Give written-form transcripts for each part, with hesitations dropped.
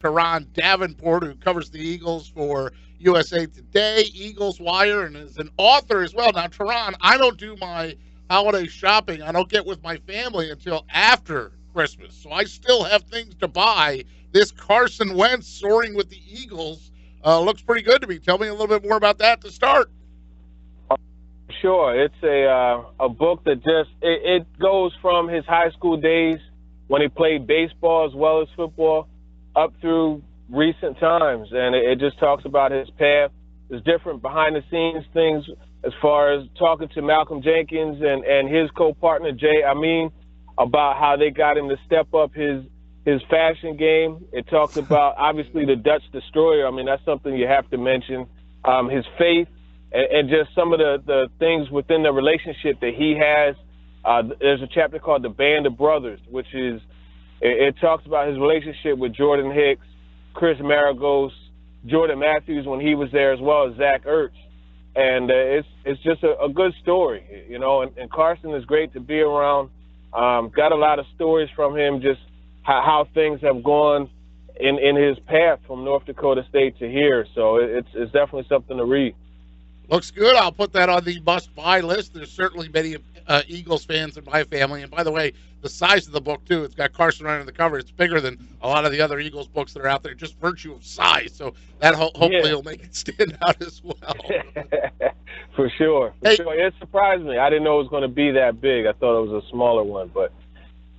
Turron Davenport, who covers the Eagles for USA Today, Eagles Wire, and is an author as well. Now, Turron, I don't do my holiday shopping. I don't get with my family until after Christmas, so I still have things to buy. This Carson Wentz soaring with the Eagles looks pretty good to me. Tell me a little bit more about that to start. Sure. It's a book that it goes from his high school days when he played baseball as well as football up through recent times, and it just talks about his path. There's different behind-the-scenes things as far as talking to Malcolm Jenkins and his co-partner Jay Amin about how they got him to step up his fashion game. It talks about, obviously, the Dutch Destroyer. I mean, that's something you have to mention. His faith and just some of the things within the relationship that he has. There's a chapter called The Band of Brothers, which is, it talks about his relationship with Jordan Hicks, Chris Maragos, Jordan Matthews when he was there, as well as Zach Ertz. And it's just a good story, you know, and Carson is great to be around. Got a lot of stories from him, just how things have gone in his path from North Dakota State to here. So it's definitely something to read. Looks good. I'll put that on the must-buy list. There's certainly many Eagles fans in my family. And by the way, the size of the book, too, it's got Carson right on the cover. It's bigger than a lot of the other Eagles books that are out there, just virtue of size. So that hopefully will make it stand out as well. For sure. It surprised me. I didn't know it was going to be that big. I thought it was a smaller one, but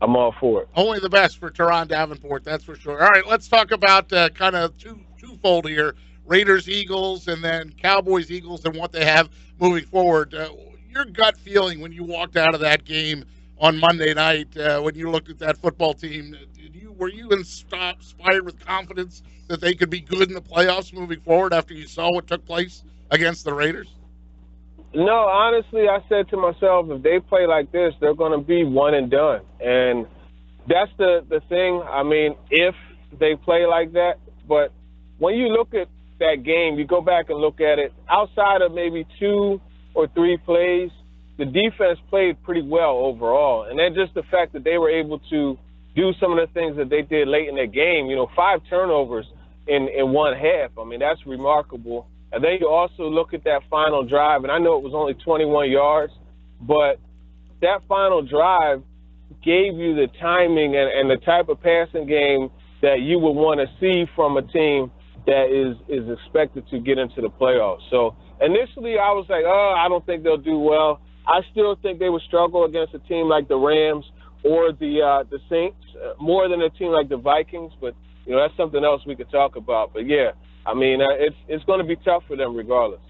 I'm all for it. Only the best for Turron Davenport, that's for sure. All right, let's talk about kind of twofold here. Raiders, Eagles, and then Cowboys, Eagles, and what they have moving forward. Your gut feeling when you walked out of that game on Monday night, when you looked at that football team, were you inspired with confidence that they could be good in the playoffs moving forward after you saw what took place against the Raiders? No, honestly, I said to myself, if they play like this, they're going to be one and done. And that's the thing. I mean, if they play like that, but when you look at that game, you go back and look at it, outside of maybe 2 or 3 plays, the defense played pretty well overall. And then just the fact that they were able to do some of the things that they did late in the game, 5 turnovers in one half. I mean, that's remarkable. And then you also look at that final drive, and I know it was only 21 yards, but that final drive gave you the timing and the type of passing game that you would want to see from a team that is expected to get into the playoffs. So initially I was like, I don't think they'll do well. I still think they would struggle against a team like the Rams or the Saints more than a team like the Vikings. But, that's something else we could talk about. But, yeah, I mean, it's going to be tough for them regardless.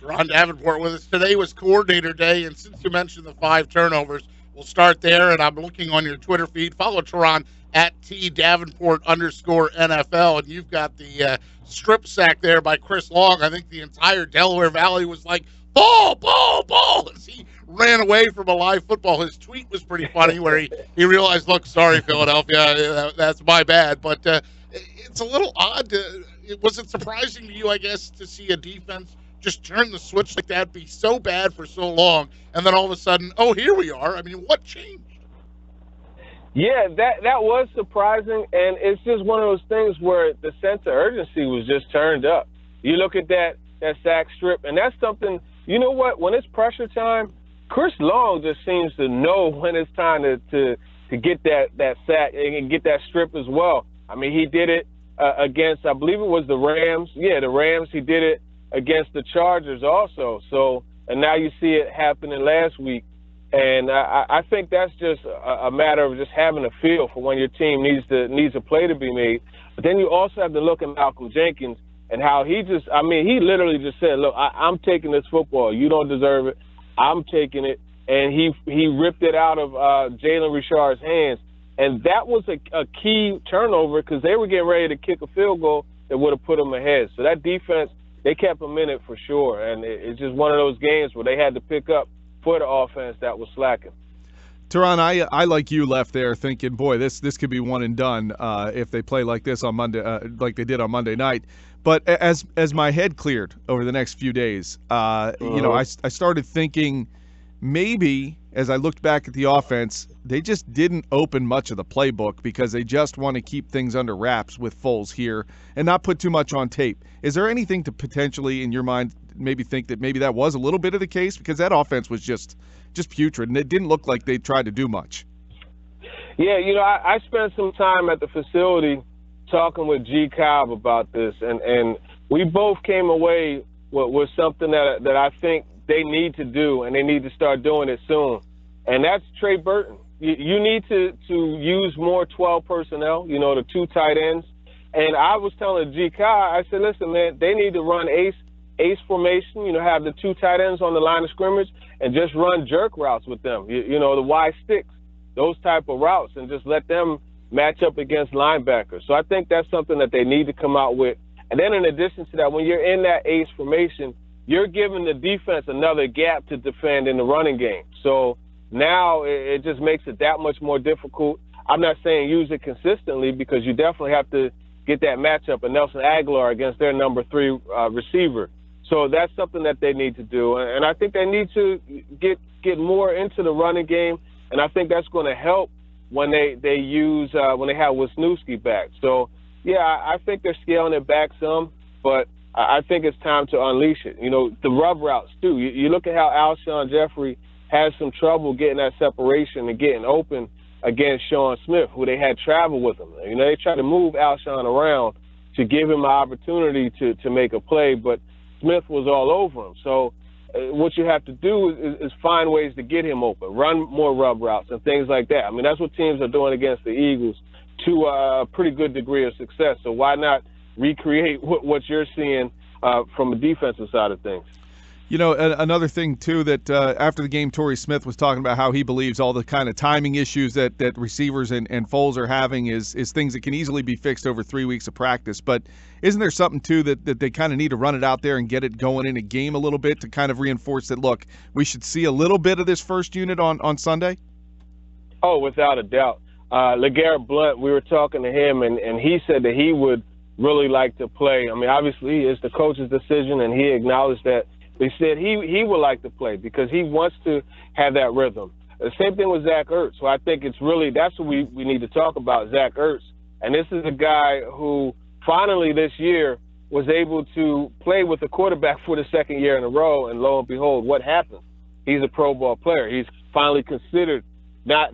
Turron Davenport with us. Today was coordinator day, and since you mentioned the 5 turnovers, we'll start there. And I'm looking on your Twitter feed. Follow Turron at @TDavenport_NFL, and you've got the strip sack there by Chris Long. I think the entire Delaware Valley was like, ball, ball, ball, as he ran away from a live football. His tweet was pretty funny where he realized, look, sorry, Philadelphia, that's my bad. But it's a little odd. Was it surprising to you, I guess, to see a defense just turn the switch like that, be so bad for so long, and then all of a sudden, oh, here we are? I mean, what changed? Yeah, that was surprising, and it's just one of those things where the sense of urgency was just turned up. You look at that sack strip, and that's something, you know what, when it's pressure time, Chris Long just seems to know when it's time to get that sack and get that strip as well. I mean, he did it against, I believe it was the Rams. Yeah, the Rams. He did it against the Chargers also. So, and now you see it happening last week. And I think that's just a matter of just having a feel for when your team needs a play to be made. But then you also have to look at Malcolm Jenkins and how he literally just said, look, I'm taking this football. You don't deserve it. I'm taking it. And he ripped it out of Jalen Richard's hands. And that was a key turnover because they were getting ready to kick a field goal that would have put them ahead. So that defense, they kept them in it for sure. And it's just one of those games where they had to pick up for the offense that was slacking. Turron, I like you left there thinking, boy, this could be one and done if they play like this on Monday, like they did on Monday night. But as my head cleared over the next few days, I started thinking maybe as I looked back at the offense, they just didn't open much of the playbook because they just want to keep things under wraps with Foles here and not put too much on tape. Is there anything to potentially, in your mind, maybe think that maybe that was a little bit of the case? Because that offense was just putrid, and it didn't look like they tried to do much. Yeah, I spent some time at the facility talking with G. Cobb about this, and we both came away with something that I think they need to do, and they need to start doing it soon. And that's Trey Burton. You need to use more 12 personnel, the 2 tight ends. And I was telling G. Cobb, I said, listen, man, they need to run ace formation, have the 2 tight ends on the line of scrimmage and just run jerk routes with them, the Y sticks, those type of routes, and just let them match up against linebackers. So I think that's something that they need to come out with. And then in addition to that, when you're in that ace formation, you're giving the defense another gap to defend in the running game. So now it just makes it that much more difficult. I'm not saying use it consistently because you definitely have to get that matchup of Nelson Aguilar against their number 3 receiver. So that's something that they need to do. And I think they need to get more into the running game, and I think that's going to help when they use when they have Wisniewski back. So, yeah, I think they're scaling it back some, but I think it's time to unleash it. The rub routes, too. You look at how Alshon Jeffrey has some trouble getting that separation and getting open against Sean Smith, who they had travel with him. They tried to move Alshon around to give him an opportunity to make a play, but Smith was all over him. So what you have to do is find ways to get him open, run more rub routes and things like that. That's what teams are doing against the Eagles to a pretty good degree of success. So why not recreate what you're seeing from a defensive side of things? Another thing, too, that after the game, Torrey Smith was talking about how he believes all the kind of timing issues that receivers and Foles are having is things that can easily be fixed over 3 weeks of practice. But isn't there something, too, that they kind of need to run it out there and get it going in a game a little bit to kind of reinforce that, look, we should see a little bit of this first unit on Sunday? Oh, without a doubt. LeGarrette Blount, we were talking to him, and he said that he would really like to play. Obviously, it's the coach's decision, and he acknowledged that. They said he would like to play because he wants to have that rhythm. The same thing with Zach Ertz. So I think it's really that's what we need to talk about, Zach Ertz. And this is a guy who finally this year was able to play with a quarterback for the second year in a row, and lo and behold, what happened? He's a Pro Bowl player. He's finally considered, not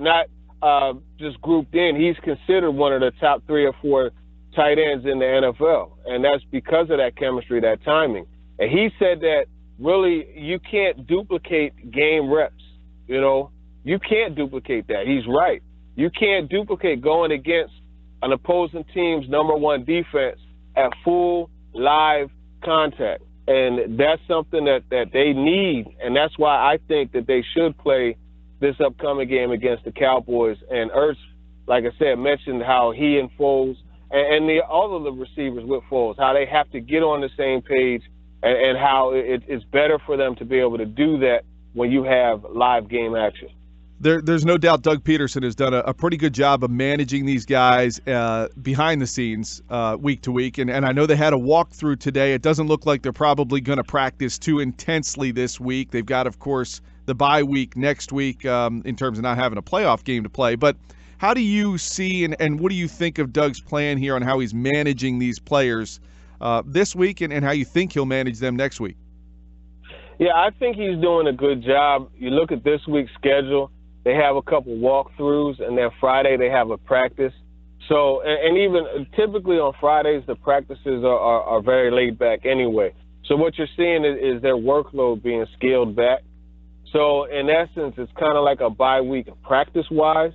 just grouped in. He's considered one of the top 3 or 4 tight ends in the NFL, and that's because of that chemistry, that timing. And he said that really you can't duplicate game reps. You can't duplicate that. He's right. You can't duplicate going against an opposing team's number 1 defense at full live contact. And that's something that they need, and that's why I think that they should play this upcoming game against the Cowboys. And Ertz, like I said, mentioned how he and Foles and all of the receivers with Foles, how they have to get on the same page and how it's better for them to be able to do that when you have live game action. There's no doubt Doug Peterson has done a pretty good job of managing these guys behind the scenes week to week. And I know they had a walkthrough today. It doesn't look like they're probably going to practice too intensely this week. They've got, of course, the bye week next week in terms of not having a playoff game to play. But how do you see and what do you think of Doug's plan here on how he's managing these players this week and how you think he'll manage them next week? Yeah, I think he's doing a good job. You look at this week's schedule. They have a couple walkthroughs, and then Friday they have a practice. So, and even typically on Fridays, the practices are very laid back anyway. So what you're seeing is their workload being scaled back. So in essence, it's kind of like a bye week practice-wise.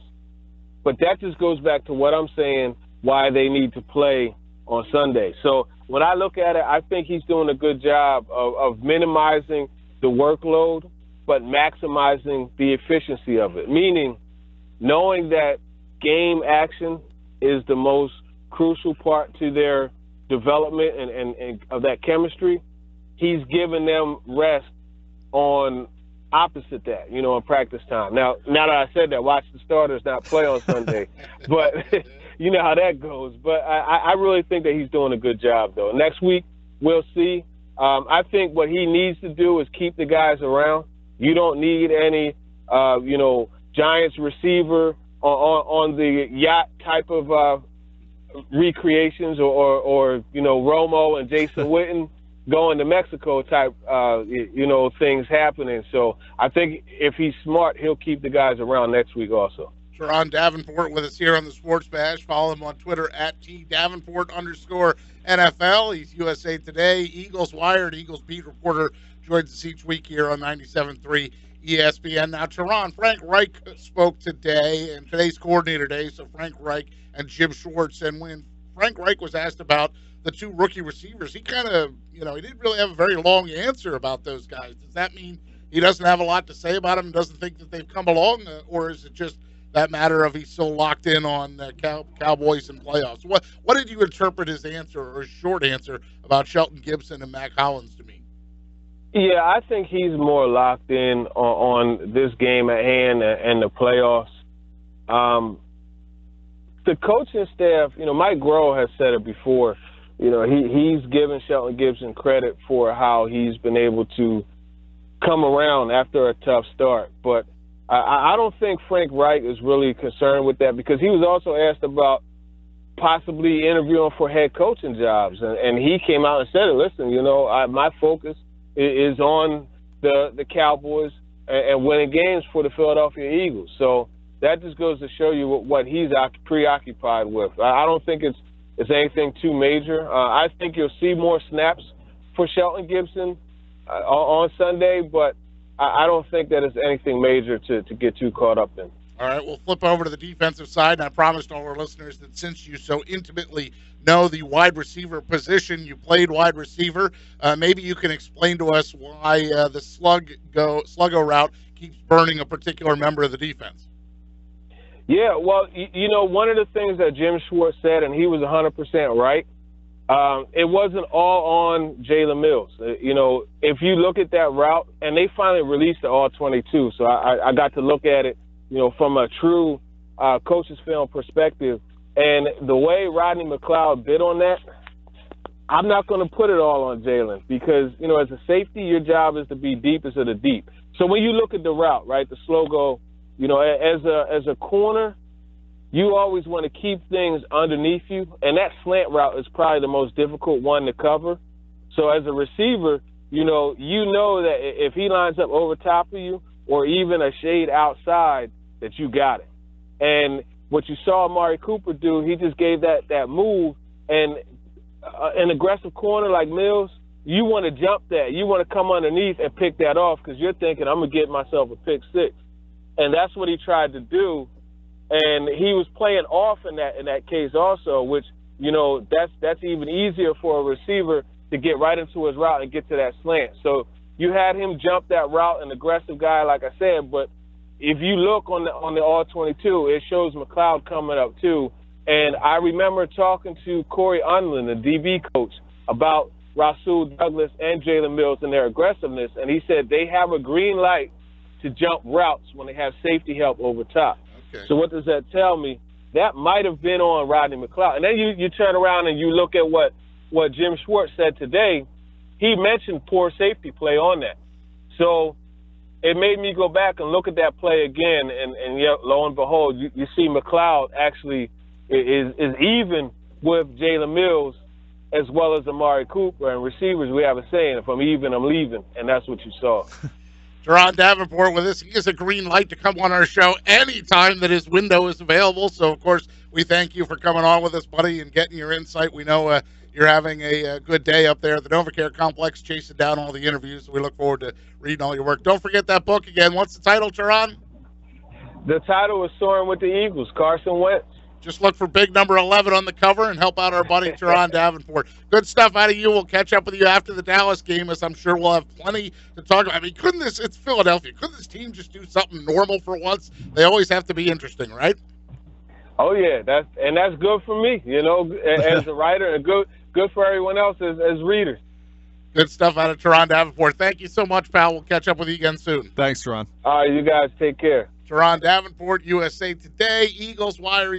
But that just goes back to what I'm saying, why they need to play on Sunday. So when I look at it, I think he's doing a good job of minimizing the workload, but maximizing the efficiency of it, meaning knowing that game action is the most crucial part to their development and of that chemistry. He's giving them rest on opposite that, in practice time. Now that I said that, watch the starters not play on Sunday, but you know how that goes. But I really think that he's doing a good job, though. Next week, we'll see. I think what he needs to do is keep the guys around. You don't need any, Giants receiver on the yacht type of recreations or Romo and Jason Witten going to Mexico type, things happening. So I think if he's smart, he'll keep the guys around next week also. Turron Davenport with us here on the Sports Bash. Follow him on Twitter at @TDavenport_NFL. He's USA Today, Eagles Wired, Eagles beat reporter. Joins us each week here on 97.3 ESPN. Now, Turron, Frank Reich spoke today, and today's coordinator day, so Frank Reich and Jim Schwartz. And when Frank Reich was asked about the two rookie receivers, he kind of, he didn't really have a very long answer about those guys. Does that mean he doesn't have a lot to say about them and doesn't think that they've come along, or is it just that matter of he's still locked in on Cowboys and playoffs? What did you interpret his answer or his short answer about Shelton Gibson and Mac Hollins to mean? Yeah, I think he's more locked in on this game at hand and the playoffs. The coaching staff, Mike Grohl has said it before. He's given Shelton Gibson credit for how he's been able to come around after a tough start. But I don't think Frank Reich is really concerned with that, because he was also asked about possibly interviewing for head coaching jobs. And he came out and said it, listen, my focus is on the Cowboys and winning games for the Philadelphia Eagles. So that just goes to show you what he's preoccupied with. I don't think it's anything too major. I think you'll see more snaps for Shelton Gibson on Sunday, but I don't think that it's anything major to get too caught up in. All right, we'll flip over to the defensive side, and I promised all our listeners that since you so intimately know the wide receiver position, you played wide receiver, maybe you can explain to us why the sluggo route keeps burning a particular member of the defense. Yeah, well, one of the things that Jim Schwartz said, and he was 100% right, it wasn't all on Jalen Mills. If you look at that route, and they finally released the all-22, so I got to look at it, from a true coach's film perspective. And the way Rodney McLeod bid on that, I'm not going to put it all on Jalen, because, as a safety, your job is to be deepest of the deep. So when you look at the route, right, the slow go, as a corner, you always want to keep things underneath you, and that slant route is probably the most difficult one to cover. So as a receiver, you know that if he lines up over top of you or even a shade outside, that you got it. And what you saw Amari Cooper do, he just gave that move, and an aggressive corner like Mills, you want to jump that. You want to come underneath and pick that off, because you're thinking, I'm going to get myself a pick six. And that's what he tried to do. And he was playing off in that case also, which, that's even easier for a receiver to get right into his route and get to that slant. So you had him jump that route, an aggressive guy, like I said. But if you look on the all-22, it shows McLeod coming up too. And I remember talking to Corey Unlin, the DB coach, about Rasul Douglas and Jalen Mills and their aggressiveness. And he said they have a green light to jump routes when they have safety help over top. Okay. So what does that tell me? That might have been on Rodney McLeod. And then you turn around and you look at what Jim Schwartz said today. He mentioned poor safety play on that. So it made me go back and look at that play again, and yet, lo and behold, you see McLeod actually is even with Jalen Mills as well as Amari Cooper. And receivers, we have a saying, if I'm even, I'm leaving, and that's what you saw. Turron Davenport with us. He has a green light to come on our show anytime that his window is available. So, of course, we thank you for coming on with us, buddy, and getting your insight. We know you're having a good day up there at the NovaCare Complex, chasing down all the interviews. We look forward to reading all your work. Don't forget that book again. What's the title, Turron? The title is Soaring with the Eagles, Carson Wentz. Just look for big number 11 on the cover and help out our buddy Turron Davenport. Good stuff out of you. We'll catch up with you after the Dallas game, as I'm sure we'll have plenty to talk about. I mean, it's Philadelphia. Couldn't this team just do something normal for once? They always have to be interesting, right? Oh, yeah. That's good for me, as a writer, and good for everyone else as readers. Good stuff out of Turron Davenport. Thank you so much, pal. We'll catch up with you again soon. Thanks, Turron. All right, you guys take care. Turron Davenport, USA Today, Eagles Wire.